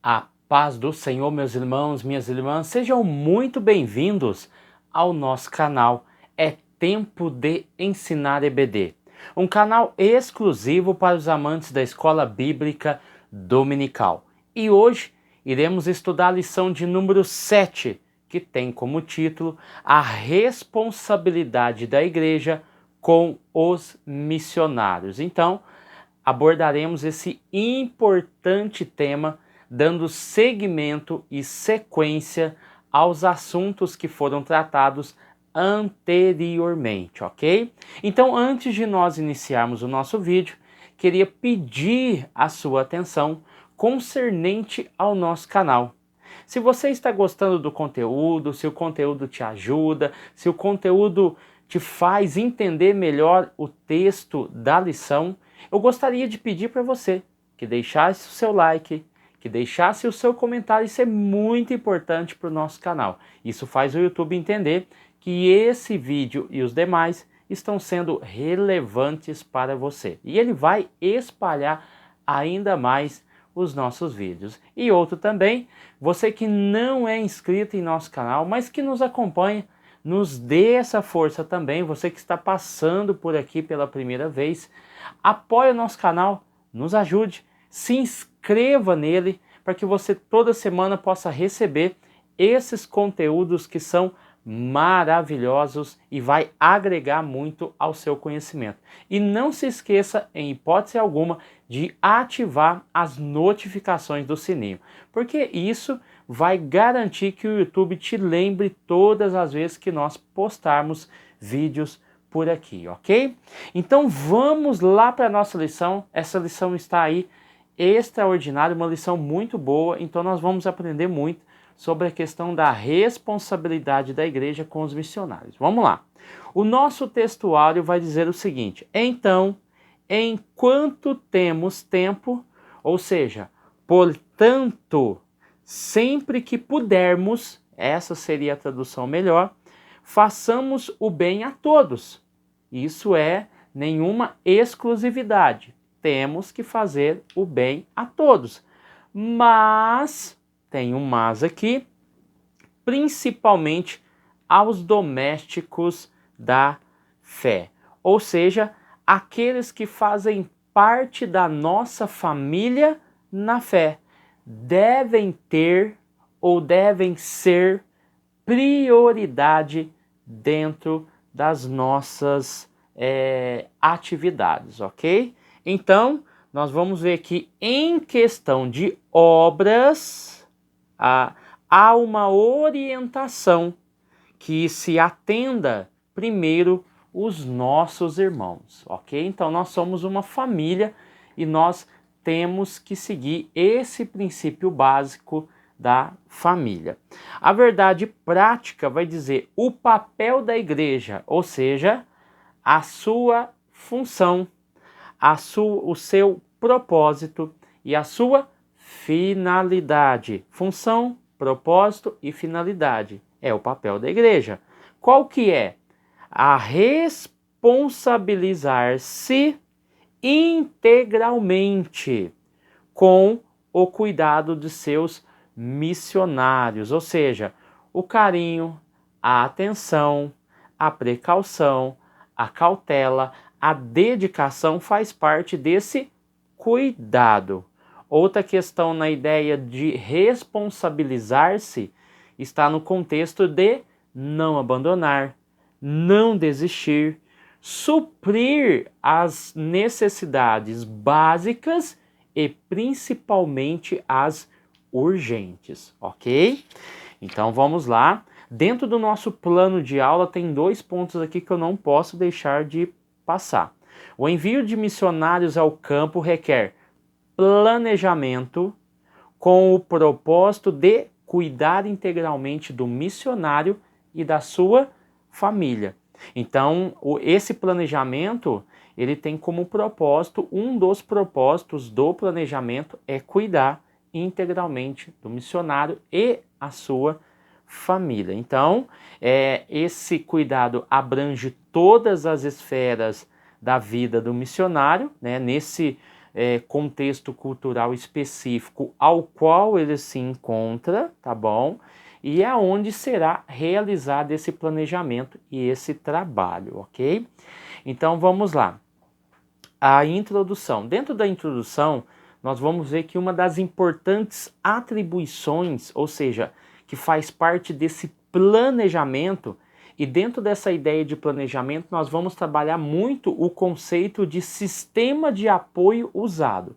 A paz do Senhor, meus irmãos, minhas irmãs, sejam muito bem-vindos ao nosso canal. É Tempo de Ensinar EBD, um canal exclusivo para os amantes da Escola Bíblica Dominical. E hoje iremos estudar a lição de número 7, que tem como título A Responsabilidade da Igreja com os Missionários. Então, abordaremos esse importante tema dando seguimento e sequência aos assuntos que foram tratados anteriormente, ok? Então, antes de nós iniciarmos o nosso vídeo, queria pedir a sua atenção concernente ao nosso canal. Se você está gostando do conteúdo, se o conteúdo te ajuda, se o conteúdo te faz entender melhor o texto da lição, eu gostaria de pedir para você que deixasse o seu like, que deixasse o seu comentário. Isso é muito importante para o nosso canal. Isso faz o YouTube entender que esse vídeo e os demais estão sendo relevantes para você. E ele vai espalhar ainda mais os nossos vídeos. E outro também, você que não é inscrito em nosso canal, mas que nos acompanha, nos dê essa força também. Você que está passando por aqui pela primeira vez, apoie o nosso canal, nos ajude, se inscreva nele para que você toda semana possa receber esses conteúdos que são maravilhosos e vai agregar muito ao seu conhecimento. E não se esqueça, em hipótese alguma, de ativar as notificações do sininho, porque isso vai garantir que o YouTube te lembre todas as vezes que nós postarmos vídeos por aqui, ok? Então vamos lá para a nossa lição. Essa lição está aí extraordinária, uma lição muito boa. Então nós vamos aprender muito sobre a questão da responsabilidade da igreja com os missionários. Vamos lá. O nosso textuário vai dizer o seguinte: então, enquanto temos tempo, ou seja, portanto, sempre que pudermos, essa seria a tradução melhor, façamos o bem a todos. Isso é nenhuma exclusividade. Temos que fazer o bem a todos. Mas, tem um mas aqui, principalmente aos domésticos da fé. Ou seja, aqueles que fazem parte da nossa família na fé devem ter ou devem ser prioridade dentro das nossas atividades, ok? Então, nós vamos ver que em questão de obras, há uma orientação que se atenda primeiro os nossos irmãos, ok? Então, nós somos uma família e nós temos que seguir esse princípio básico da família. A verdade prática vai dizer o papel da igreja, ou seja, a sua função, o seu propósito e a sua finalidade. Função, propósito e finalidade é o papel da igreja. Qual que é? A responsabilizar-se integralmente com o cuidado de seus missionários, ou seja, o carinho, a atenção, a precaução, a cautela, a dedicação faz parte desse cuidado. Outra questão na ideia de responsabilizar-se está no contexto de não abandonar, não desistir, suprir as necessidades básicas e principalmente as urgentes, ok? Então vamos lá. Dentro do nosso plano de aula tem 2 pontos aqui que eu não posso deixar de passar. O envio de missionários ao campo requer planejamento com o propósito de cuidar integralmente do missionário e da sua família. Então, esse planejamento, ele tem como propósito, um dos propósitos do planejamento é cuidar integralmente do missionário e a sua família. Então, esse cuidado abrange todas as esferas da vida do missionário, né? Nesse contexto cultural específico ao qual ele se encontra, tá bom? E é onde será realizado esse planejamento e esse trabalho, ok? Então vamos lá. A introdução. Dentro da introdução, nós vamos ver que uma das importantes atribuições, ou seja, que faz parte desse planejamento, e dentro dessa ideia de planejamento, nós vamos trabalhar muito o conceito de sistema de apoio usado.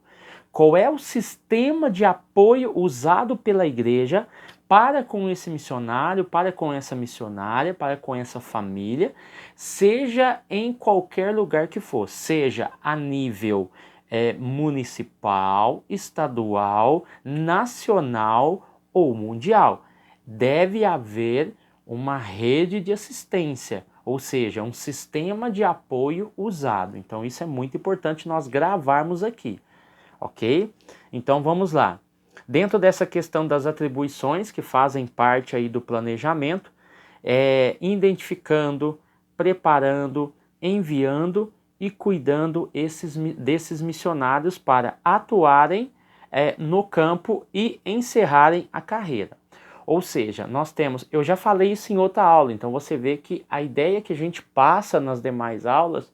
Qual é o sistema de apoio usado pela igreja para com esse missionário, para com essa missionária, para com essa família, seja em qualquer lugar que for, seja a nível municipal, estadual, nacional ou mundial. Deve haver uma rede de assistência, ou seja, um sistema de apoio usado. Então isso é muito importante nós gravarmos aqui, ok? Então vamos lá. Dentro dessa questão das atribuições que fazem parte aí do planejamento, identificando, preparando, enviando e cuidando desses missionários para atuarem no campo e encerrarem a carreira. Ou seja, nós temos, eu já falei isso em outra aula, então você vê que a ideia que a gente passa nas demais aulas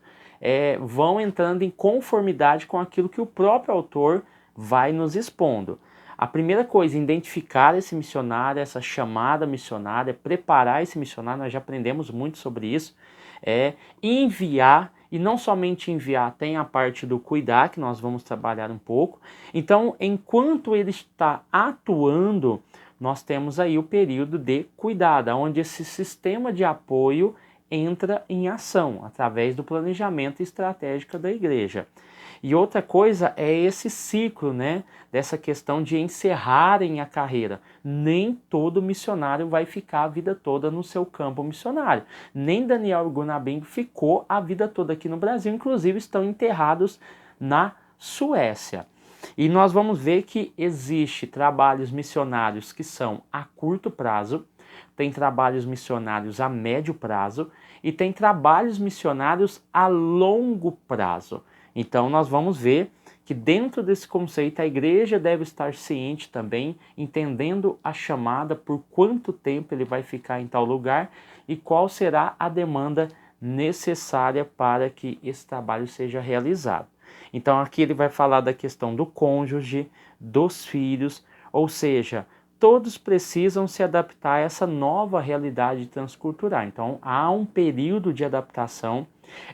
vão entrando em conformidade com aquilo que o próprio autor vai nos expondo. A primeira coisa, identificar esse missionário, essa chamada missionária, preparar esse missionário, nós já aprendemos muito sobre isso, enviar, e não somente enviar, tem a parte do cuidar, que nós vamos trabalhar um pouco. Então, enquanto ele está atuando, nós temos aí o período de cuidado, onde esse sistema de apoio entra em ação, através do planejamento estratégico da igreja. E outra coisa é esse ciclo, né, dessa questão de encerrarem a carreira. Nem todo missionário vai ficar a vida toda no seu campo missionário. Nem Daniel Gunabing ficou a vida toda aqui no Brasil, inclusive estão enterrados na Suécia. E nós vamos ver que existe trabalhos missionários que são a curto prazo, tem trabalhos missionários a médio prazo e tem trabalhos missionários a longo prazo. Então nós vamos ver que dentro desse conceito a igreja deve estar ciente também, entendendo a chamada, por quanto tempo ele vai ficar em tal lugar e qual será a demanda necessária para que esse trabalho seja realizado. Então aqui ele vai falar da questão do cônjuge, dos filhos, ou seja, todos precisam se adaptar a essa nova realidade transcultural. Então há um período de adaptação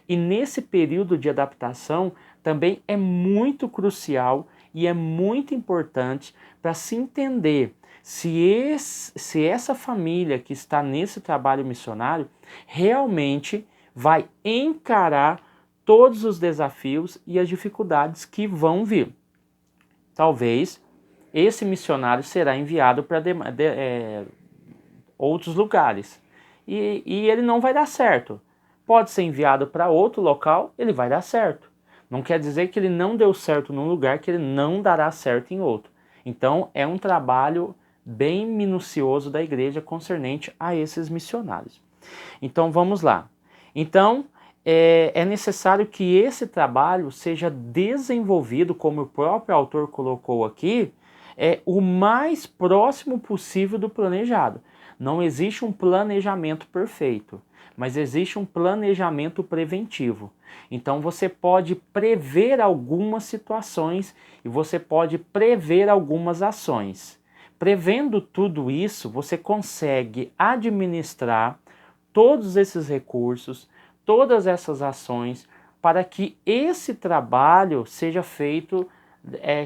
e nesse período de adaptação também é muito crucial e é muito importante para se entender se essa família que está nesse trabalho missionário realmente vai encarar todos os desafios e as dificuldades que vão vir. Talvez esse missionário será enviado para outros lugares e ele não vai dar certo. Pode ser enviado para outro local, ele vai dar certo. Não quer dizer que ele não deu certo num lugar, que ele não dará certo em outro. Então é um trabalho bem minucioso da igreja concernente a esses missionários. Então vamos lá. Então é necessário que esse trabalho seja desenvolvido, como o próprio autor colocou aqui, o mais próximo possível do planejado. Não existe um planejamento perfeito, mas existe um planejamento preventivo. Então você pode prever algumas situações e você pode prever algumas ações. Prevendo tudo isso, você consegue administrar todos esses recursos, todas essas ações, para que esse trabalho seja feito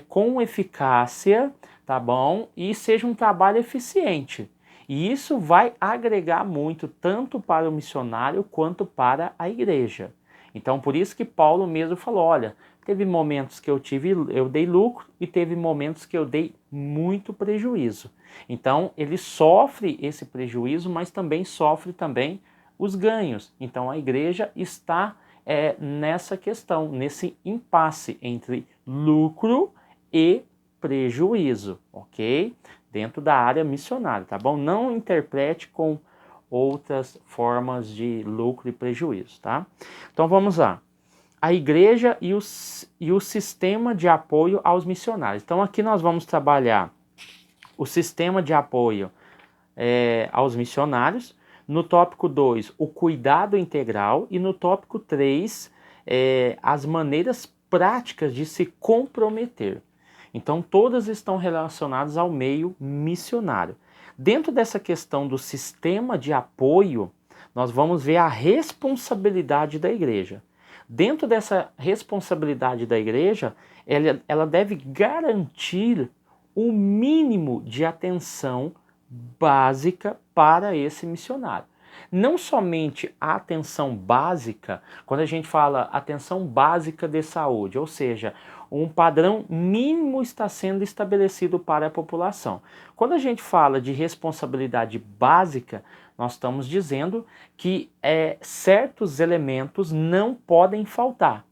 com eficácia, tá bom? E seja um trabalho eficiente. E isso vai agregar muito, tanto para o missionário quanto para a igreja. Então, por isso que Paulo mesmo falou, olha, teve momentos que eu dei lucro e teve momentos que eu dei muito prejuízo. Então, ele sofre esse prejuízo, mas também sofre também os ganhos. Então, a igreja está nessa questão, nesse impasse entre lucro e prejuízo, ok? Dentro da área missionária, tá bom? Não interprete com outras formas de lucro e prejuízo, tá? Então vamos lá. a igreja e o sistema de apoio aos missionários. Então aqui nós vamos trabalhar o sistema de apoio aos missionários. No tópico 2, o cuidado integral. E no tópico 3, as maneiras práticas de se comprometer. Então todas estão relacionadas ao meio missionário. Dentro dessa questão do sistema de apoio, nós vamos ver a responsabilidade da igreja. Dentro dessa responsabilidade da igreja, ela deve garantir o mínimo de atenção básica para esse missionário. Não somente a atenção básica, quando a gente fala atenção básica de saúde, ou seja, um padrão mínimo está sendo estabelecido para a população. Quando a gente fala de responsabilidade básica, nós estamos dizendo que certos elementos não podem faltar,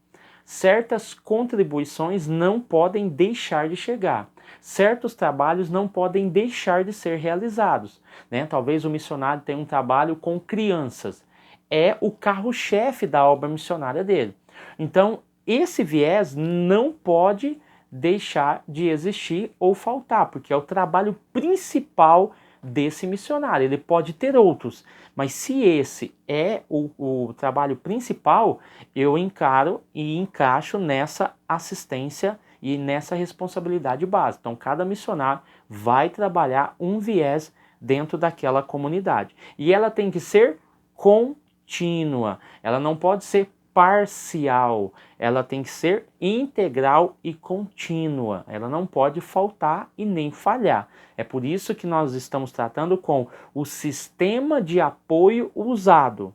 certas contribuições não podem deixar de chegar, certos trabalhos não podem deixar de ser realizados, né? Talvez o missionário tenha um trabalho com crianças, é o carro-chefe da obra missionária dele. Então, esse viés não pode deixar de existir ou faltar, porque é o trabalho principal desse missionário. Ele pode ter outros, mas se esse é o trabalho principal, eu encaro e encaixo nessa assistência e nessa responsabilidade básica. Então, cada missionário vai trabalhar um viés dentro daquela comunidade. E ela tem que ser contínua, ela não pode ser parcial, ela tem que ser integral e contínua, ela não pode faltar e nem falhar. É por isso que nós estamos tratando com o sistema de apoio usado,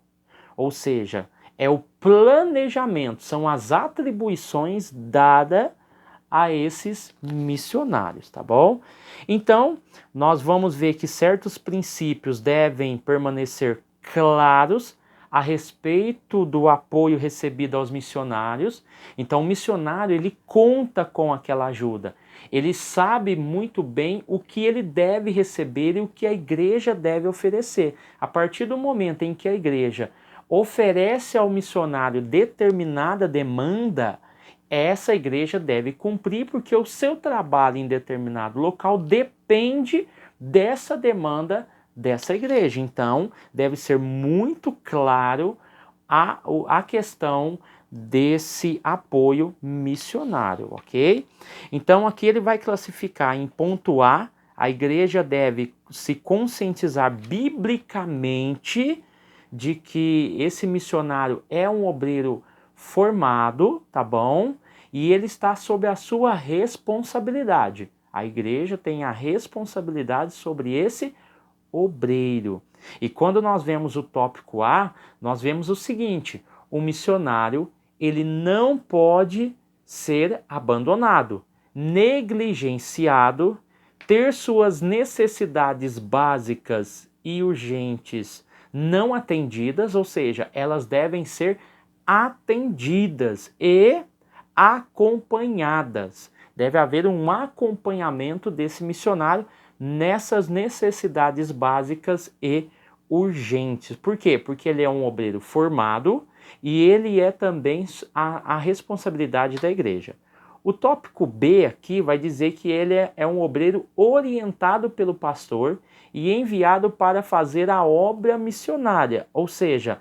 ou seja, é o planejamento, são as atribuições dadas a esses missionários, tá bom? Então, nós vamos ver que certos princípios devem permanecer claros a respeito do apoio recebido aos missionários. Então o missionário, ele conta com aquela ajuda, ele sabe muito bem o que ele deve receber e o que a igreja deve oferecer. A partir do momento em que a igreja oferece ao missionário determinada demanda, essa igreja deve cumprir, porque o seu trabalho em determinado local depende dessa demanda dessa igreja. Então, deve ser muito claro a questão desse apoio missionário, ok? Então, aqui ele vai classificar em ponto A igreja deve se conscientizar biblicamente de que esse missionário é um obreiro formado, tá bom? E ele está sob a sua responsabilidade. A igreja tem a responsabilidade sobre esse obreiro. E quando nós vemos o tópico A, nós vemos o seguinte: o missionário, ele não pode ser abandonado, negligenciado, ter suas necessidades básicas e urgentes não atendidas, ou seja, elas devem ser atendidas e acompanhadas. Deve haver um acompanhamento desse missionário nessas necessidades básicas e urgentes. Por quê? Porque ele é um obreiro formado e ele é também a responsabilidade da igreja. O tópico B aqui vai dizer que ele é um obreiro orientado pelo pastor e enviado para fazer a obra missionária, ou seja,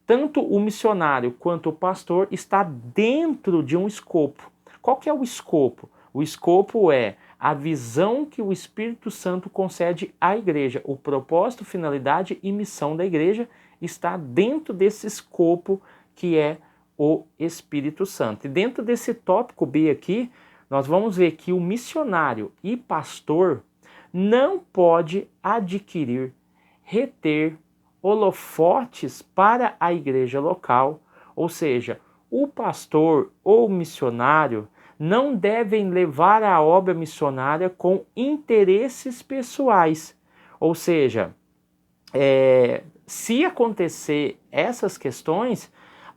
tanto o missionário quanto o pastor está dentro de um escopo. Qual que é o escopo? O escopo é a visão que o Espírito Santo concede à igreja. O propósito, finalidade e missão da igreja está dentro desse escopo que é o Espírito Santo. E dentro desse tópico B aqui, nós vamos ver que o missionário e pastor não pode adquirir, reter holofotes para a igreja local, ou seja, o pastor ou missionário não devem levar a obra missionária com interesses pessoais. Ou seja, se acontecer essas questões,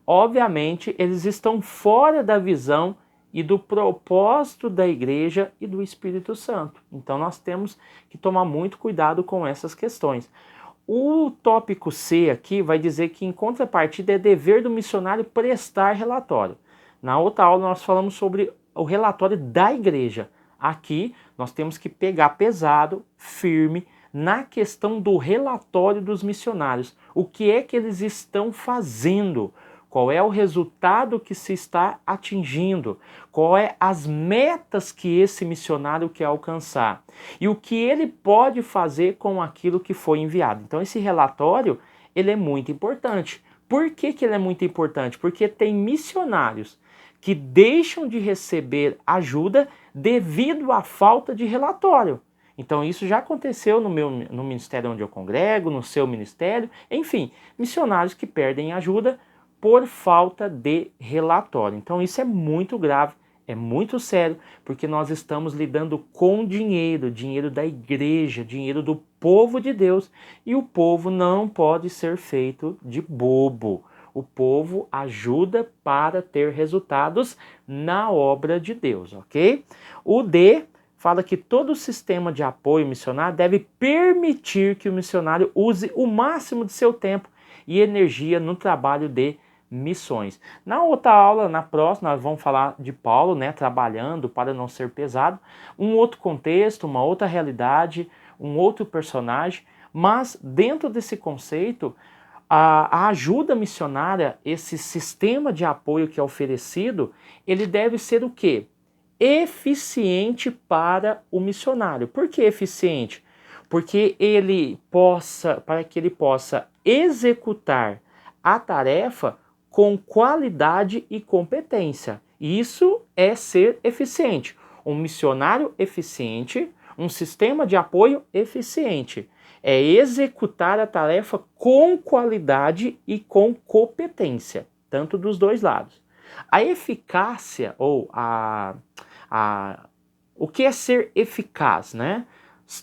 obviamente eles estão fora da visão e do propósito da igreja e do Espírito Santo. Então nós temos que tomar muito cuidado com essas questões. O tópico C aqui vai dizer que, em contrapartida, é dever do missionário prestar relatório. Na outra aula nós falamos sobre o relatório da igreja. Aqui nós temos que pegar pesado, firme, na questão do relatório dos missionários. O que é que eles estão fazendo? Qual é o resultado que se está atingindo? Qual é as metas que esse missionário quer alcançar? E o que ele pode fazer com aquilo que foi enviado? Então esse relatório, ele é muito importante. Por que ele é muito importante? Porque tem missionários que deixam de receber ajuda devido à falta de relatório. Então isso já aconteceu no ministério onde eu congrego, no seu ministério, enfim, missionários que perdem ajuda por falta de relatório. Então isso é muito grave, é muito sério, porque nós estamos lidando com dinheiro, dinheiro da igreja, dinheiro do povo de Deus, e o povo não pode ser feito de bobo. O povo ajuda para ter resultados na obra de Deus, ok? O D fala que todo o sistema de apoio missionário deve permitir que o missionário use o máximo de seu tempo e energia no trabalho de missões. Na outra aula, na próxima, nós vamos falar de Paulo, né, trabalhando para não ser pesado, um outro contexto, uma outra realidade, um outro personagem, mas dentro desse conceito, a ajuda missionária, esse sistema de apoio que é oferecido, ele deve ser o quê? Eficiente para o missionário. Por que eficiente? Porque para que ele possa executar a tarefa com qualidade e competência. Isso é ser eficiente. Um missionário eficiente, um sistema de apoio eficiente. É executar a tarefa com qualidade e com competência, tanto dos dois lados. A eficácia, ou o que é ser eficaz, né?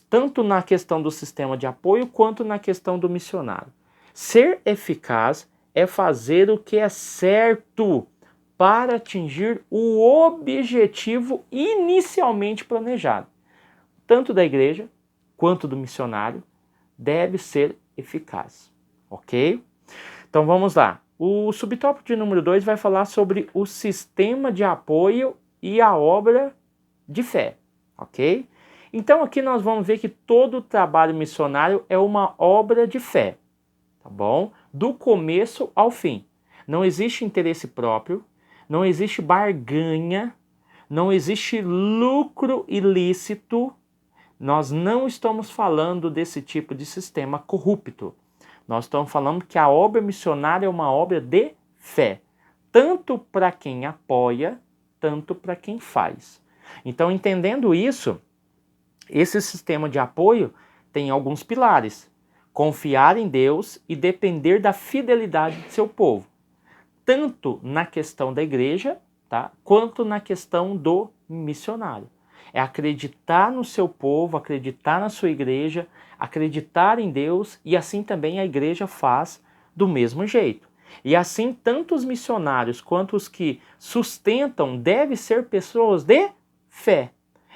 Tanto na questão do sistema de apoio quanto na questão do missionário. Ser eficaz é fazer o que é certo para atingir o objetivo inicialmente planejado. Tanto da igreja quanto do missionário deve ser eficaz, ok? Então vamos lá. O subtópico de número 2 vai falar sobre o sistema de apoio e a obra de fé, ok? Então aqui nós vamos ver que todo o trabalho missionário é uma obra de fé, tá bom? Do começo ao fim. Não existe interesse próprio, não existe barganha, não existe lucro ilícito. Nós não estamos falando desse tipo de sistema corrupto. Nós estamos falando que a obra missionária é uma obra de fé, tanto para quem apoia, tanto para quem faz. Então, entendendo isso, esse sistema de apoio tem alguns pilares: confiar em Deus e depender da fidelidade de seu povo, tanto na questão da igreja, tá, quanto na questão do missionário. É acreditar no seu povo, acreditar na sua igreja, acreditar em Deus, e assim também a igreja faz do mesmo jeito. E assim, tanto os missionários quanto os que sustentam devem ser pessoas de fé.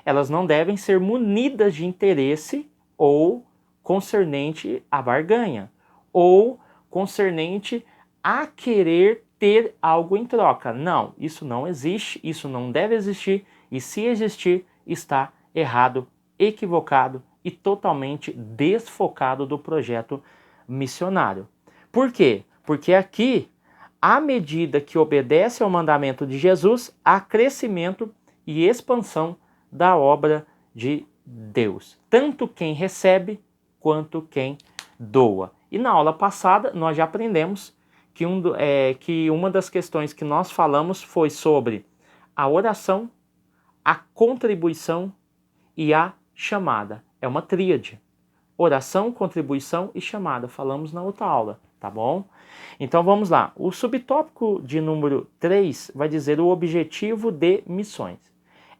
Elas não devem ser munidas de interesse ou concernente à barganha, ou concernente a querer ter algo em troca. Não, isso não existe, isso não deve existir, e se existir, está errado, equivocado e totalmente desfocado do projeto missionário. Por quê? Porque aqui, à medida que obedece ao mandamento de Jesus, há crescimento e expansão da obra de Deus. Tanto quem recebe quanto quem doa. E na aula passada nós já aprendemos que uma das questões que nós falamos foi sobre a oração, a contribuição e a chamada. É uma tríade. Oração, contribuição e chamada. Falamos na outra aula, tá bom? Então vamos lá. O subtópico de número 3 vai dizer o objetivo de missões.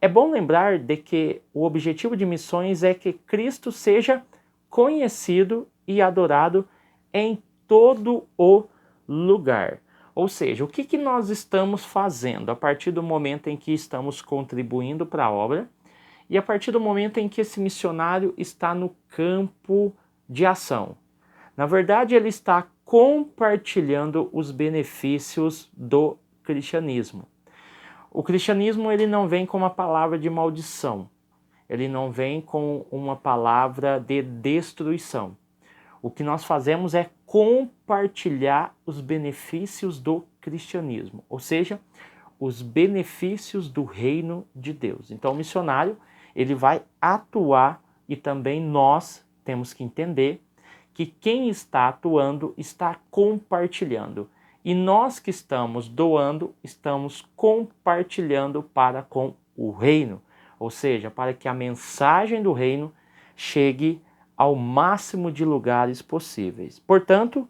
É bom lembrar de que o objetivo de missões é que Cristo seja conhecido e adorado em todo o lugar. Ou seja, o que nós estamos fazendo a partir do momento em que estamos contribuindo para a obra e a partir do momento em que esse missionário está no campo de ação? Na verdade, ele está compartilhando os benefícios do cristianismo. O cristianismo ele não vem com uma palavra de maldição, ele não vem com uma palavra de destruição. O que nós fazemos é compartilhar os benefícios do cristianismo, ou seja, os benefícios do reino de Deus. Então o missionário ele vai atuar e também nós temos que entender que quem está atuando está compartilhando. E nós que estamos doando, estamos compartilhando para com o reino. Ou seja, para que a mensagem do reino chegue ao máximo de lugares possíveis. Portanto,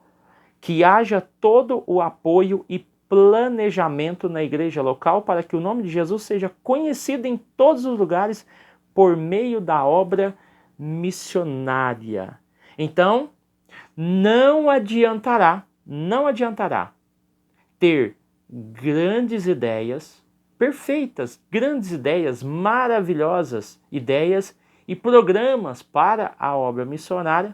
que haja todo o apoio e planejamento na igreja local para que o nome de Jesus seja conhecido em todos os lugares por meio da obra missionária. Então, não adiantará ter grandes ideias, perfeitas, grandes ideias, maravilhosas ideias e programas para a obra missionária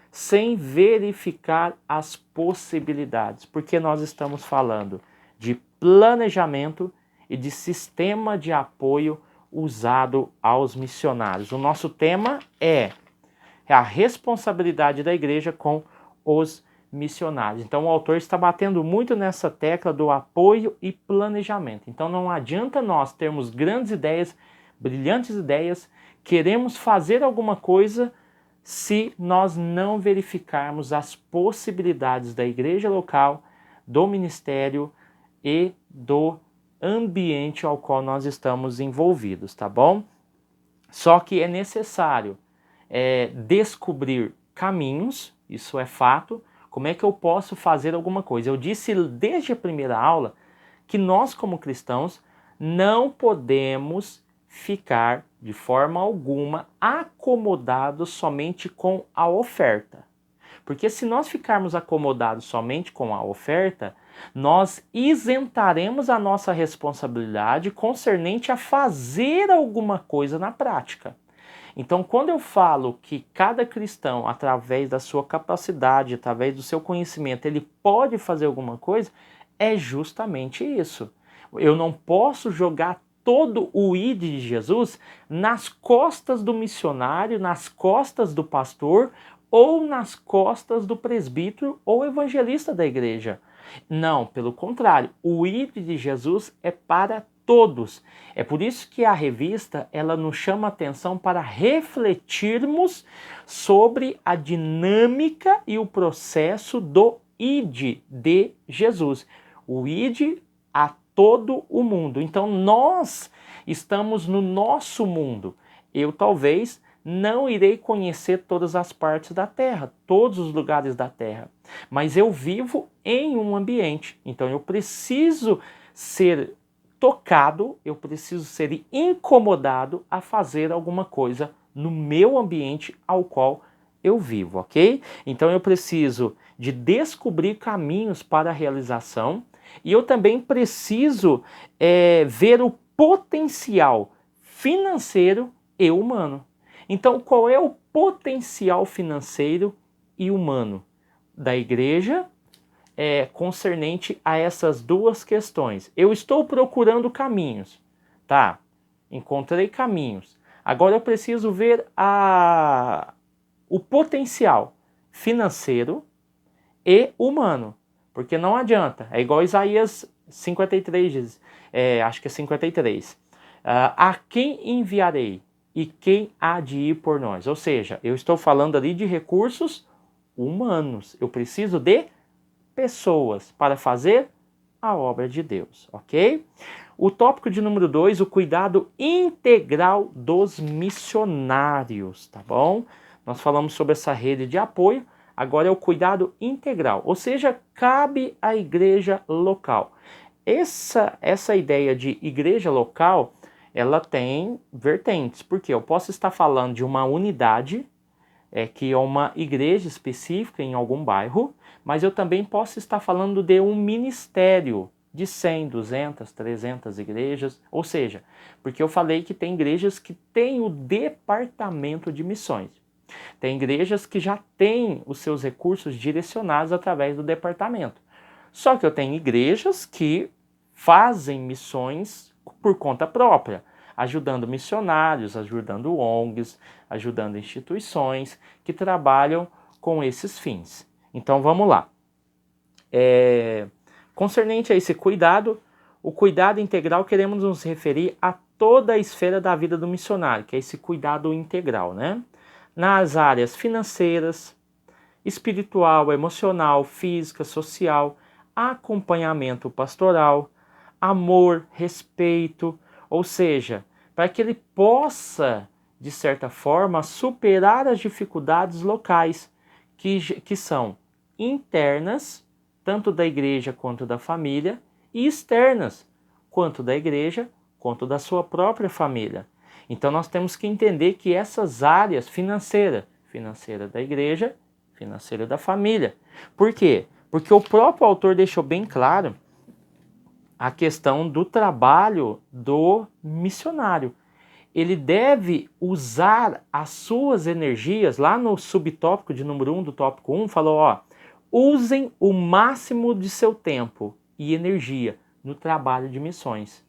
sem verificar as possibilidades, porque nós estamos falando de planejamento e de sistema de apoio usado aos missionários. O nosso tema é a responsabilidade da igreja com os missionários. Então o autor está batendo muito nessa tecla do apoio e planejamento. Então não adianta nós termos grandes ideias, brilhantes ideias, queremos fazer alguma coisa se nós não verificarmos as possibilidades da igreja local, do ministério e do ambiente ao qual nós estamos envolvidos, tá bom? Só que é necessário descobrir caminhos, isso é fato. Como é que eu posso fazer alguma coisa? Eu disse desde a primeira aula que nós como cristãos não podemos ficar de forma alguma acomodados somente com a oferta. Porque se nós ficarmos acomodados somente com a oferta, nós isentaremos a nossa responsabilidade concernente a fazer alguma coisa na prática. Então, quando eu falo que cada cristão, através da sua capacidade, através do seu conhecimento, ele pode fazer alguma coisa, é justamente isso. Eu não posso jogar todo o ID de Jesus nas costas do missionário, nas costas do pastor ou nas costas do presbítero ou evangelista da igreja. Não, pelo contrário, o ID de Jesus é para todos. É por isso que a revista ela nos chama a atenção para refletirmos sobre a dinâmica e o processo do ID de Jesus. O ID a todo o mundo. Então nós estamos no nosso mundo. Eu talvez não irei conhecer todas as partes da terra, todos os lugares da terra, mas eu vivo em um ambiente. Então eu preciso ser tocado, eu preciso ser incomodado a fazer alguma coisa no meu ambiente ao qual eu vivo, ok? Então eu preciso de descobrir caminhos para a realização e eu também preciso ver o potencial financeiro e humano. Então qual é o potencial financeiro e humano da igreja concernente a essas duas questões? Eu estou procurando caminhos, tá? Encontrei caminhos. Agora eu preciso ver o potencial financeiro e humano, porque não adianta. É igual Isaías 53 diz, acho que é 53. A quem enviarei e quem há de ir por nós? Ou seja, eu estou falando ali de recursos humanos. Eu preciso de pessoas para fazer a obra de Deus, ok? O tópico de número 2, o cuidado integral dos missionários, tá bom? Nós falamos sobre essa rede de apoio, agora é o cuidado integral, ou seja, cabe à igreja local. Essa ideia de igreja local, ela tem vertentes, porque eu posso estar falando de uma unidade, que é uma igreja específica em algum bairro, mas eu também posso estar falando de um ministério de 100, 200, 300 igrejas, ou seja, porque eu falei que tem igrejas que têm o departamento de missões. Tem igrejas que já têm os seus recursos direcionados através do departamento. Só que eu tenho igrejas que fazem missões por conta própria, ajudando missionários, ajudando ONGs, ajudando instituições que trabalham com esses fins. Então vamos lá. Concernente a esse cuidado, o cuidado integral, queremos nos referir a toda a esfera da vida do missionário, que é esse cuidado integral, né? Nas áreas financeiras, espiritual, emocional, física, social, acompanhamento pastoral, amor, respeito, ou seja, para que ele possa, de certa forma, superar as dificuldades locais, que são internas, tanto da igreja quanto da família, e externas, quanto da igreja quanto da sua própria família. Então nós temos que entender que essas áreas financeira da igreja, financeira da família. Por quê? Porque o próprio autor deixou bem claro a questão do trabalho do missionário. Ele deve usar as suas energias, lá no subtópico de número 1 do tópico 1, falou, ó, usem o máximo de seu tempo e energia no trabalho de missões.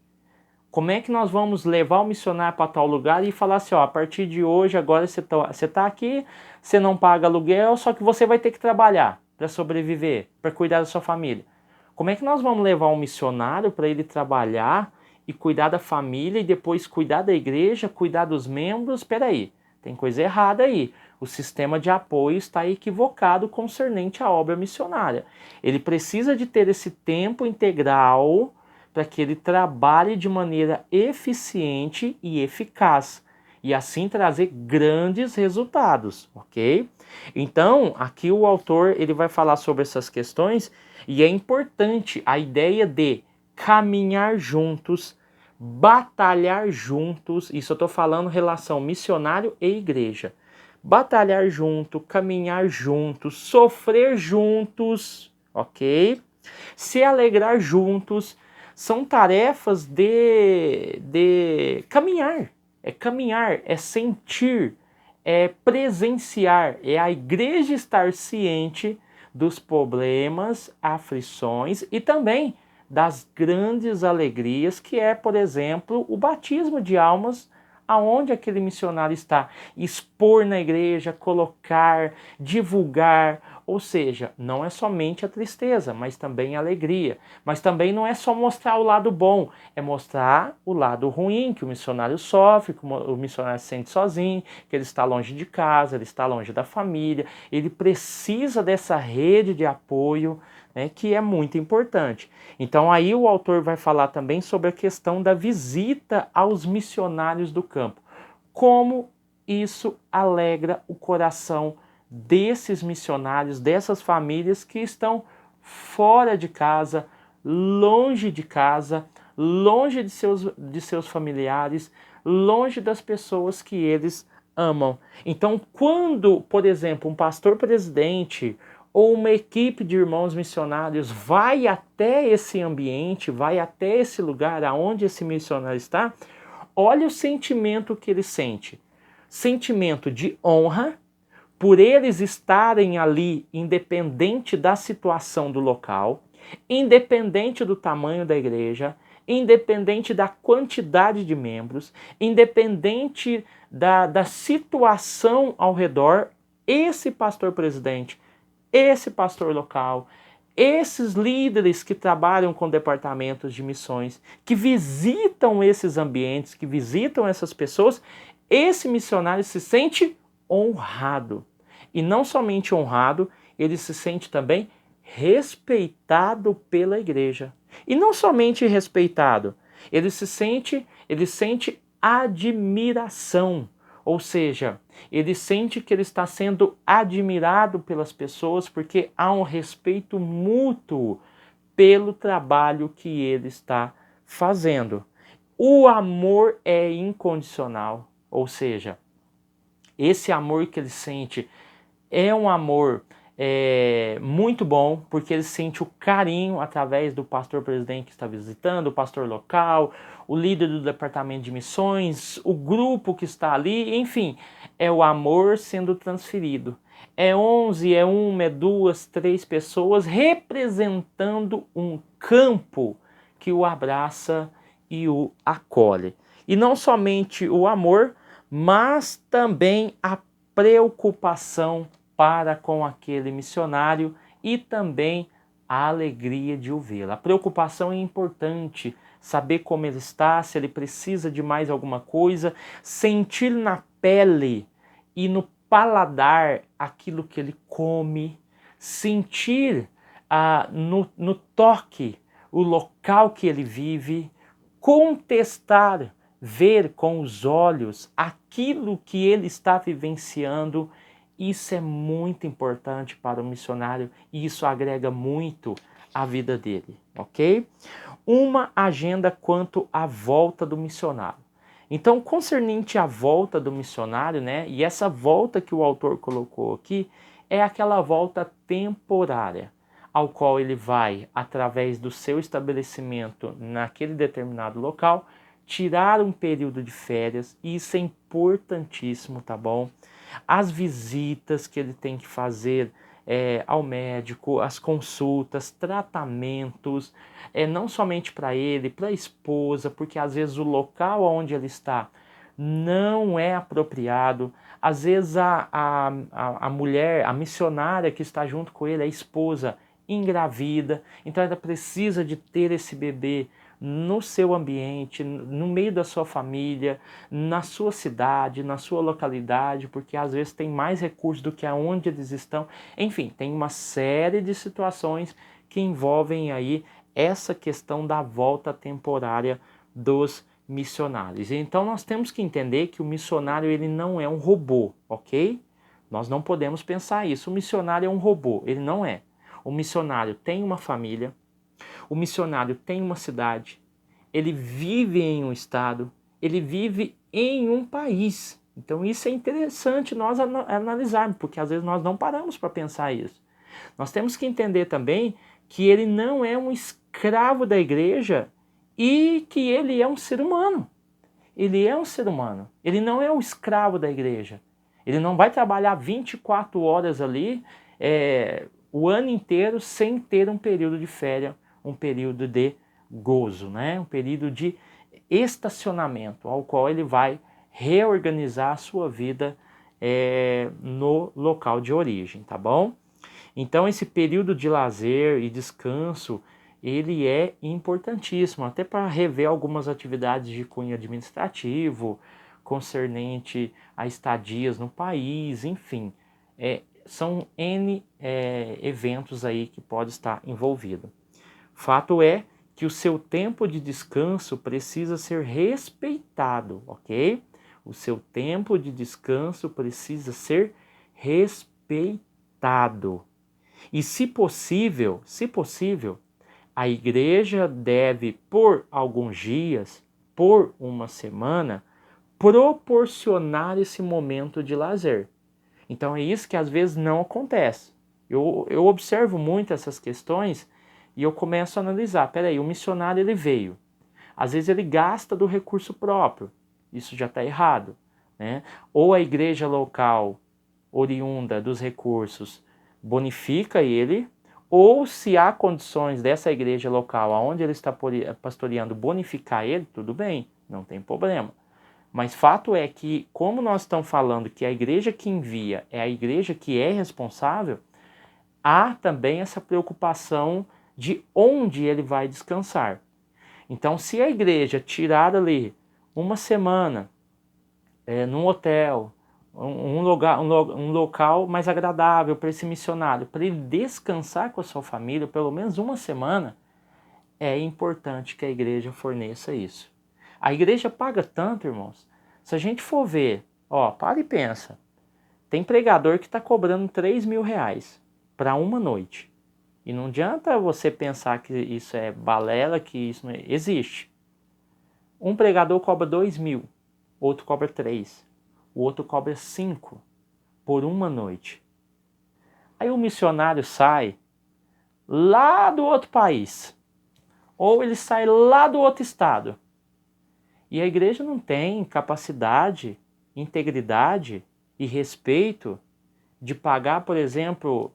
Como é que nós vamos levar o missionário para tal lugar e falar assim, ó, a partir de hoje, agora você está aqui, você não paga aluguel, só que você vai ter que trabalhar para sobreviver, para cuidar da sua família. Como é que nós vamos levar um missionário para ele trabalhar e cuidar da família e depois cuidar da igreja, cuidar dos membros? Espera aí, tem coisa errada aí. O sistema de apoio está equivocado concernente à obra missionária. Ele precisa de ter esse tempo integral para que ele trabalhe de maneira eficiente e eficaz e assim trazer grandes resultados, ok? Então, aqui o autor ele vai falar sobre essas questões e é importante a ideia de caminhar juntos, batalhar juntos, isso eu estou falando relação missionário e igreja. Batalhar junto, caminhar juntos, sofrer juntos, ok? Se alegrar juntos, são tarefas de caminhar. É caminhar, é sentir, é presenciar, é a igreja estar ciente dos problemas, aflições e também das grandes alegrias que é, por exemplo, o batismo de almas aonde aquele missionário está, expor na igreja, colocar, divulgar, ou seja, não é somente a tristeza, mas também a alegria. Mas também não é só mostrar o lado bom, é mostrar o lado ruim, que o missionário sofre, que o missionário se sente sozinho, que ele está longe de casa, ele está longe da família, ele precisa dessa rede de apoio, né, que é muito importante. Então aí o autor vai falar também sobre a questão da visita aos missionários do campo. Como isso alegra o coração desses missionários, dessas famílias que estão fora de casa, longe de seus familiares, longe das pessoas que eles amam. Então, quando, por exemplo, um pastor presidente ou uma equipe de irmãos missionários vai até esse ambiente, vai até esse lugar aonde esse missionário está, olha o sentimento que ele sente. Sentimento de honra, por eles estarem ali, independente da situação do local, independente do tamanho da igreja, independente da quantidade de membros, independente da situação ao redor, esse pastor presidente, esse pastor local, esses líderes que trabalham com departamentos de missões, que visitam esses ambientes, que visitam essas pessoas, esse missionário se sente honrado. E não somente honrado, ele se sente também respeitado pela igreja. E não somente respeitado, ele sente admiração. Ou seja, ele sente que ele está sendo admirado pelas pessoas porque há um respeito mútuo pelo trabalho que ele está fazendo. O amor é incondicional, ou seja, esse amor que ele sente é um amor muito bom, porque ele sente o carinho através do pastor presidente que está visitando, o pastor local, o líder do departamento de missões, o grupo que está ali, enfim, é o amor sendo transferido. É 11, é 1, é 2, 3 pessoas representando um campo que o abraça e o acolhe. E não somente o amor, mas também a preocupação para com aquele missionário e também a alegria de o vê-lo. A preocupação é importante, saber como ele está, se ele precisa de mais alguma coisa, sentir na pele e no paladar aquilo que ele come, sentir no toque o local que ele vive, contestar, ver com os olhos aquilo que ele está vivenciando. Isso é muito importante para o missionário e isso agrega muito à vida dele, ok? Uma agenda quanto à volta do missionário. Então, concernente à volta do missionário, né? E essa volta que o autor colocou aqui é aquela volta temporária, ao qual ele vai, através do seu estabelecimento naquele determinado local, tirar um período de férias, e isso é importantíssimo, tá bom? As visitas que ele tem que fazer ao médico, as consultas, tratamentos, não somente para ele, para a esposa, porque às vezes o local onde ele está não é apropriado, às vezes a mulher, a missionária que está junto com ele, a esposa, engravida, então ela precisa de ter esse bebê no seu ambiente, no meio da sua família, na sua cidade, na sua localidade, porque às vezes tem mais recursos do que aonde eles estão. Enfim, tem uma série de situações que envolvem aí essa questão da volta temporária dos missionários. Então nós temos que entender que o missionário ele não é um robô, ok? Nós não podemos pensar isso. O missionário é um robô, ele não é. O missionário tem uma família, o missionário tem uma cidade, ele vive em um estado, ele vive em um país. Então isso é interessante nós analisarmos, porque às vezes nós não paramos para pensar isso. Nós temos que entender também que ele não é um escravo da igreja e que ele é um ser humano. Ele é um ser humano, ele não é um escravo da igreja. Ele não vai trabalhar 24 horas ali, o ano inteiro sem ter um período de férias, um período de gozo, né? Um período de estacionamento, ao qual ele vai reorganizar a sua vida no local de origem, tá bom? Então esse período de lazer e descanso, ele é importantíssimo, até para rever algumas atividades de cunho administrativo, concernente a estadias no país, enfim. São N eventos aí que pode estar envolvido. Fato é que o seu tempo de descanso precisa ser respeitado, ok? O seu tempo de descanso precisa ser respeitado. E se possível, a igreja deve, por alguns dias, por uma semana, proporcionar esse momento de lazer. Então é isso que às vezes não acontece. Eu observo muito essas questões e eu começo a analisar. Peraí, o missionário ele veio. Às vezes ele gasta do recurso próprio. Isso já está errado, né? Ou a igreja local, oriunda dos recursos, bonifica ele, ou se há condições dessa igreja local, aonde ele está pastoreando, bonificar ele, tudo bem, não tem problema. Mas fato é que, como nós estamos falando que a igreja que envia é a igreja que é responsável, há também essa preocupação de onde ele vai descansar. Então, se a igreja tirar ali uma semana num hotel, um local mais agradável para esse missionário, para ele descansar com a sua família, pelo menos uma semana, é importante que a igreja forneça isso. A igreja paga tanto, irmãos. Se a gente for ver, para e pensa. Tem pregador que está cobrando 3 mil reais para uma noite. E não adianta você pensar que isso é balela, que isso não existe. Um pregador cobra 2 mil, outro cobra 3, o outro cobra 5 por uma noite. Aí o missionário sai lá do outro país, ou ele sai lá do outro estado. E a igreja não tem capacidade, integridade e respeito de pagar, por exemplo,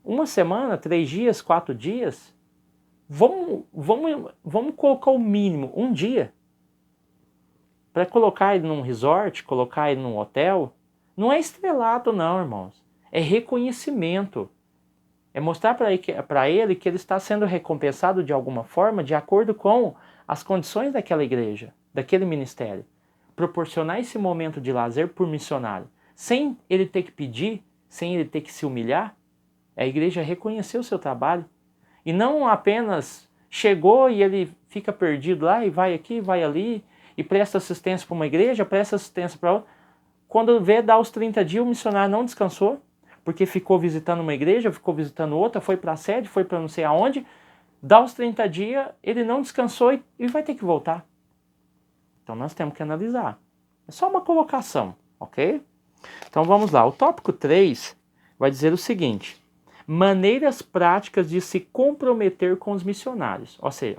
uma semana, 3 dias, 4 dias, Vamos colocar o mínimo, um dia. Para colocar ele num resort, colocar ele num hotel, não é estrelado não, irmãos. É reconhecimento. É mostrar para ele que ele está sendo recompensado de alguma forma de acordo com as condições daquela igreja, daquele ministério. Proporcionar esse momento de lazer por missionário, sem ele ter que pedir, sem ele ter que se humilhar, a igreja reconhecer o seu trabalho. E não apenas chegou e ele fica perdido lá e vai aqui, vai ali, e presta assistência para uma igreja, presta assistência para outra. Quando vê, dá os 30 dias, o missionário não descansou, porque ficou visitando uma igreja, ficou visitando outra, foi para a sede, foi para não sei aonde, dá os 30 dias, ele não descansou e vai ter que voltar. Então nós temos que analisar. É só uma colocação, ok? Então vamos lá. O tópico 3 vai dizer o seguinte: maneiras práticas de se comprometer com os missionários. Ou seja,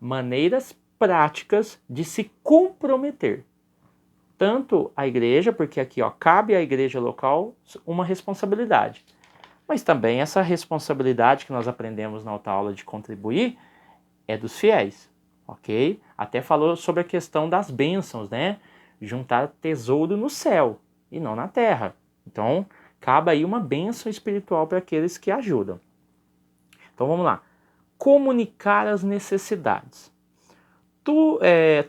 maneiras práticas de se comprometer. Tanto a igreja, porque aqui cabe à igreja local uma responsabilidade. Mas também essa responsabilidade que nós aprendemos na outra aula de contribuir é dos fiéis, ok? Até falou sobre a questão das bênçãos, né? Juntar tesouro no céu e não na terra. Então, cabe aí uma bênção espiritual para aqueles que ajudam. Então vamos lá. Comunicar as necessidades.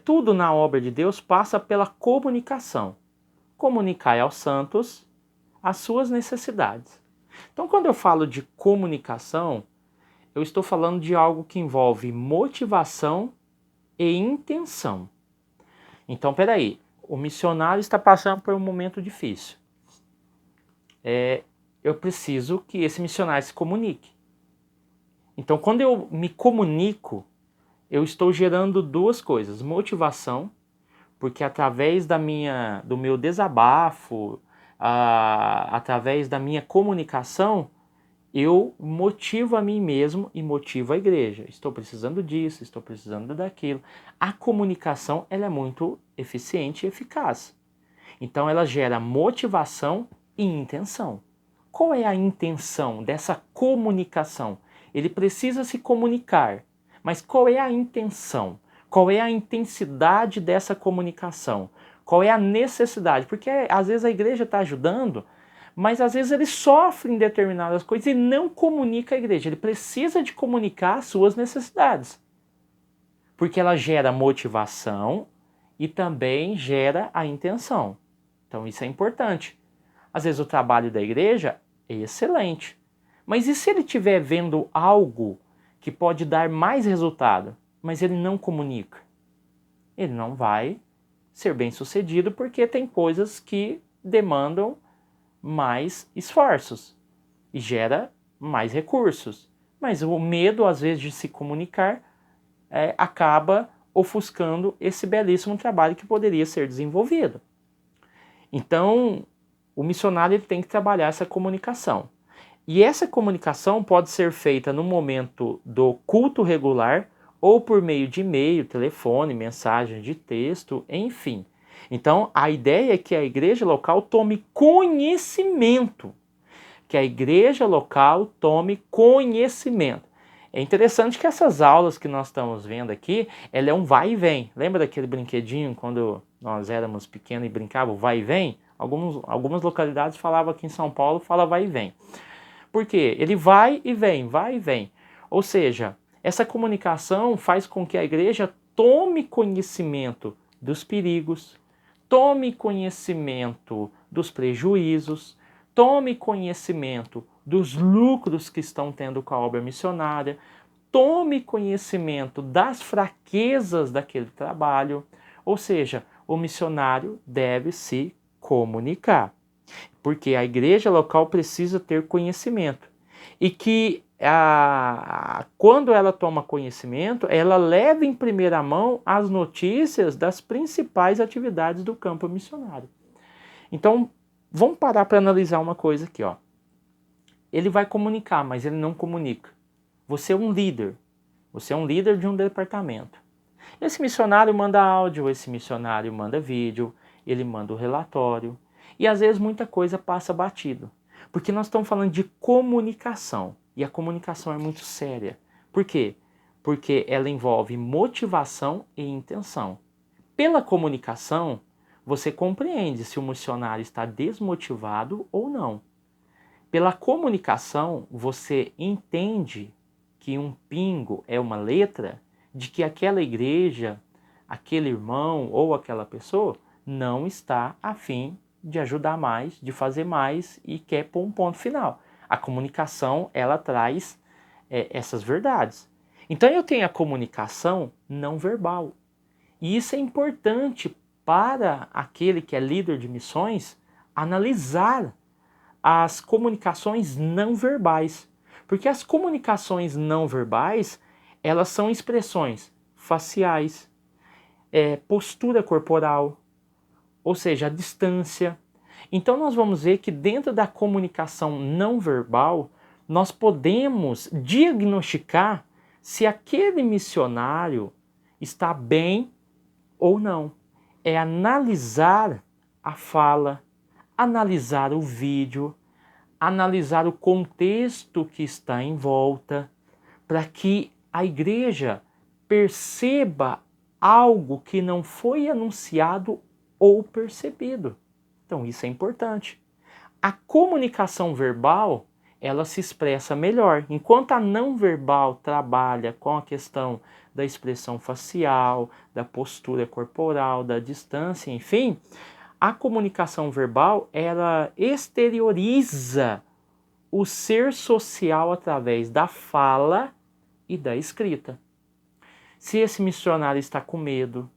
Tudo na obra de Deus passa pela comunicação. Comunicar aos santos as suas necessidades. Então, quando eu falo de comunicação, eu estou falando de algo que envolve motivação e intenção. Então, peraí, o missionário está passando por um momento difícil. Eu preciso que esse missionário se comunique. Então, quando eu me comunico, eu estou gerando duas coisas: motivação, porque através do meu desabafo, através da minha comunicação, eu motivo a mim mesmo e motivo a igreja. Estou precisando disso, estou precisando daquilo. A comunicação ela é muito eficiente e eficaz. Então ela gera motivação e intenção. Qual é a intenção dessa comunicação? Ele precisa se comunicar, mas qual é a intenção? Qual é a intensidade dessa comunicação? Qual é a necessidade? Porque às vezes a igreja está ajudando, mas às vezes ele sofre em determinadas coisas e não comunica a igreja. Ele precisa de comunicar as suas necessidades, porque ela gera motivação e também gera a intenção. Então isso é importante. Às vezes o trabalho da igreja é excelente, mas e se ele estiver vendo algo que pode dar mais resultado, mas ele não comunica? Ele não vai ser bem sucedido, porque tem coisas que demandam mais esforços e gera mais recursos. Mas o medo, às vezes, de se comunicar acaba ofuscando esse belíssimo trabalho que poderia ser desenvolvido. Então, o missionário ele tem que trabalhar essa comunicação. E essa comunicação pode ser feita no momento do culto regular ou por meio de e-mail, telefone, mensagem de texto, enfim. Então, a ideia é que a igreja local tome conhecimento. Que a igreja local tome conhecimento. É interessante que essas aulas que nós estamos vendo aqui, ela é um vai e vem. Lembra daquele brinquedinho quando nós éramos pequenos e brincávamos vai e vem? Algumas localidades falavam aqui em São Paulo, fala vai e vem. Por quê? Ele vai e vem, vai e vem. Ou seja, essa comunicação faz com que a igreja tome conhecimento dos perigos, tome conhecimento dos prejuízos, tome conhecimento dos lucros que estão tendo com a obra missionária, tome conhecimento das fraquezas daquele trabalho. Ou seja, o missionário deve se comunicar, porque a igreja local precisa ter conhecimento. E que quando ela toma conhecimento, ela leva em primeira mão as notícias das principais atividades do campo missionário. Então, vamos parar para analisar uma coisa aqui. Ele vai comunicar, mas ele não comunica. Você é um líder. Você é um líder de um departamento. Esse missionário manda áudio, esse missionário manda vídeo, ele manda o relatório. E às vezes muita coisa passa batido. Porque nós estamos falando de comunicação. E a comunicação é muito séria. Por quê? porque ela envolve motivação e intenção. Pela comunicação, você compreende se o missionário está desmotivado ou não. Pela comunicação, você entende que um pingo é uma letra de que aquela igreja, aquele irmão ou aquela pessoa não está a fim de ajudar mais, de fazer mais e quer pôr um ponto final. A comunicação, ela traz essas verdades. Então eu tenho a comunicação não verbal. E isso é importante para aquele que é líder de missões analisar as comunicações não verbais. Porque as comunicações não verbais, elas são expressões faciais, postura corporal, ou seja, a distância. Então nós vamos ver que dentro da comunicação não verbal, nós podemos diagnosticar se aquele missionário está bem ou não. É analisar a fala, analisar o vídeo, analisar o contexto que está em volta, para que a igreja perceba algo que não foi anunciado ou percebido. Então isso é importante. A comunicação verbal, ela se expressa melhor, enquanto a não verbal trabalha com a questão da expressão facial, da postura corporal, da distância, enfim, a comunicação verbal, ela exterioriza o ser social através da fala e da escrita. Se esse missionário está com medo,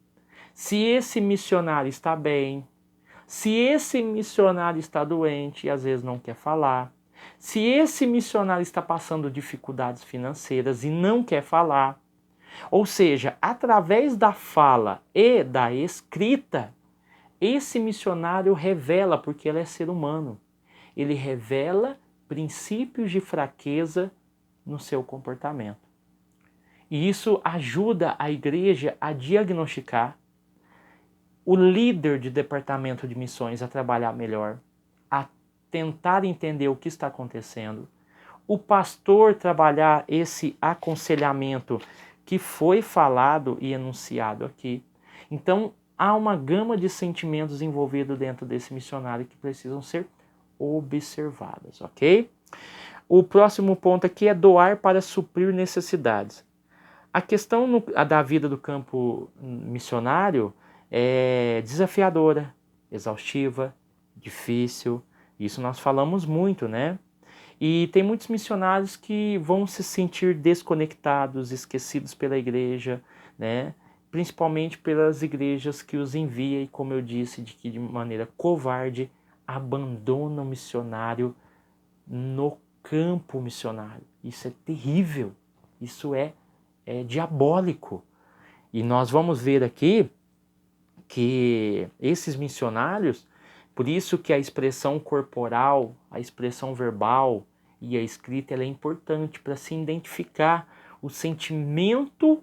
se esse missionário está bem, se esse missionário está doente e às vezes não quer falar, se esse missionário está passando dificuldades financeiras e não quer falar, ou seja, através da fala e da escrita, esse missionário revela, porque ele é ser humano, ele revela princípios de fraqueza no seu comportamento. E isso ajuda a igreja a diagnosticar, o líder de departamento de missões a trabalhar melhor, a tentar entender o que está acontecendo, o pastor trabalhar esse aconselhamento que foi falado e enunciado aqui. Então, há uma gama de sentimentos envolvidos dentro desse missionário que precisam ser observados, ok? O próximo ponto aqui é doar para suprir necessidades. A questão da vida do campo missionário é desafiadora, exaustiva, difícil. Isso nós falamos muito, né? E tem muitos missionários que vão se sentir desconectados, esquecidos pela igreja, né? Principalmente pelas igrejas que os envia e, como eu disse, de maneira covarde, abandonam o missionário no campo missionário. Isso é terrível, isso é diabólico. E nós vamos ver aqui que esses missionários, por isso que a expressão corporal, a expressão verbal e a escrita ela é importante para se identificar o sentimento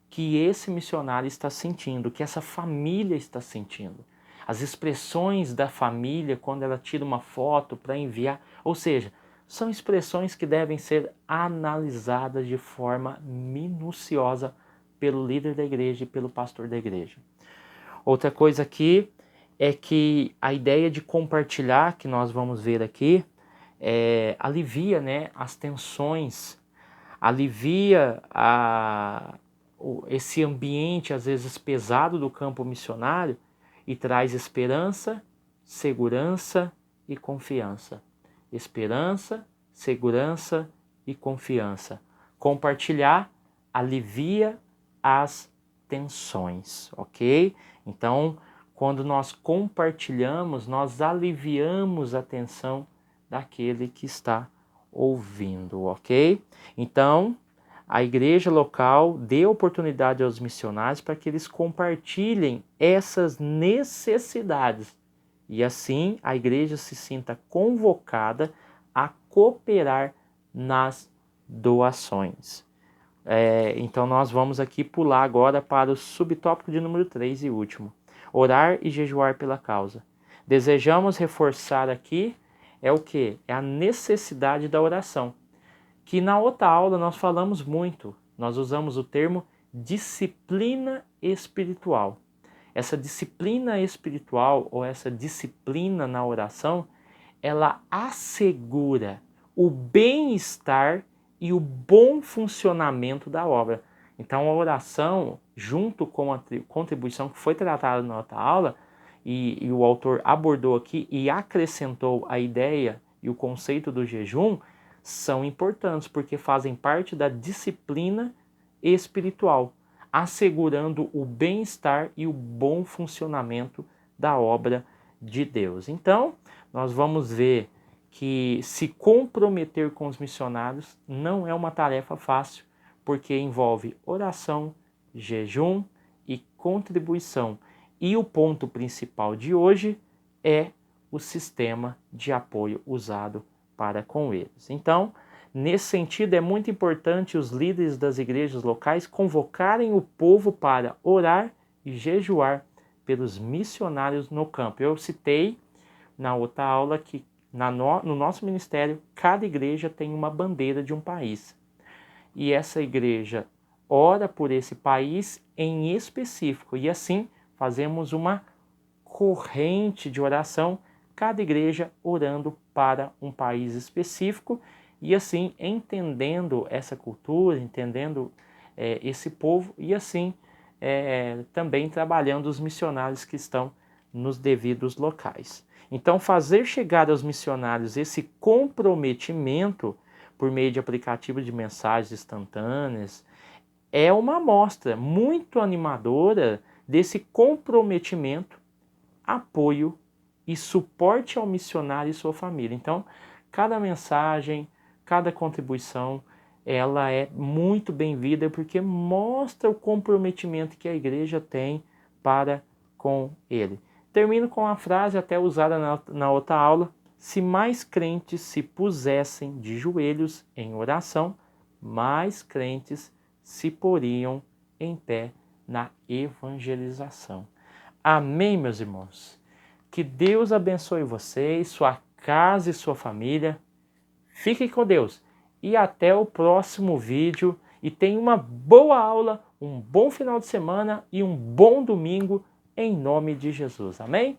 que esse missionário está sentindo, que essa família está sentindo. As expressões da família quando ela tira uma foto para enviar, ou seja, são expressões que devem ser analisadas de forma minuciosa pelo líder da igreja e pelo pastor da igreja. Outra coisa aqui é que a ideia de compartilhar, que nós vamos ver aqui, alivia, né, as tensões, alivia esse ambiente às vezes pesado do campo missionário e traz esperança, segurança e confiança. Esperança, segurança e confiança. Compartilhar alivia as tensões, ok? Então, quando nós compartilhamos, nós aliviamos a tensão daquele que está ouvindo, ok? Então, a igreja local dê oportunidade aos missionários para que eles compartilhem essas necessidades. E assim a igreja se sinta convocada a cooperar nas doações. Então nós vamos aqui pular agora para o subtópico de número 3 e último. Orar e jejuar pela causa. Desejamos reforçar aqui o quê? É a necessidade da oração. Que na outra aula nós falamos muito nós usamos o termo disciplina espiritual. Essa disciplina espiritual ou essa disciplina na oração, ela assegura o bem-estar e o bom funcionamento da obra. Então a oração, junto com a contribuição que foi tratada na outra aula, e o autor abordou aqui e acrescentou a ideia e o conceito do jejum, são importantes porque fazem parte da disciplina espiritual, assegurando o bem-estar e o bom funcionamento da obra de Deus. Então, nós vamos ver que se comprometer com os missionários não é uma tarefa fácil, porque envolve oração, jejum e contribuição. E o ponto principal de hoje é o sistema de apoio usado para com eles. Então, nesse sentido, é muito importante os líderes das igrejas locais convocarem o povo para orar e jejuar pelos missionários no campo. Eu citei na outra aula que no nosso ministério, cada igreja tem uma bandeira de um país. E essa igreja ora por esse país em específico. E assim fazemos uma corrente de oração, cada igreja orando para um país específico. E assim entendendo essa cultura, entendendo esse povo e assim também trabalhando os missionários que estão nos devidos locais. Então, fazer chegar aos missionários esse comprometimento por meio de aplicativos de mensagens instantâneas é uma amostra muito animadora desse comprometimento, apoio e suporte ao missionário e sua família. Então, cada mensagem, cada contribuição, ela é muito bem-vinda porque mostra o comprometimento que a igreja tem para com ele. Termino com a frase até usada na outra aula: se mais crentes se pusessem de joelhos em oração, mais crentes se poriam em pé na evangelização. Amém, meus irmãos? Que Deus abençoe vocês, sua casa e sua família. Fiquem com Deus e até o próximo vídeo. E tenha uma boa aula, um bom final de semana e um bom domingo em nome de Jesus. Amém?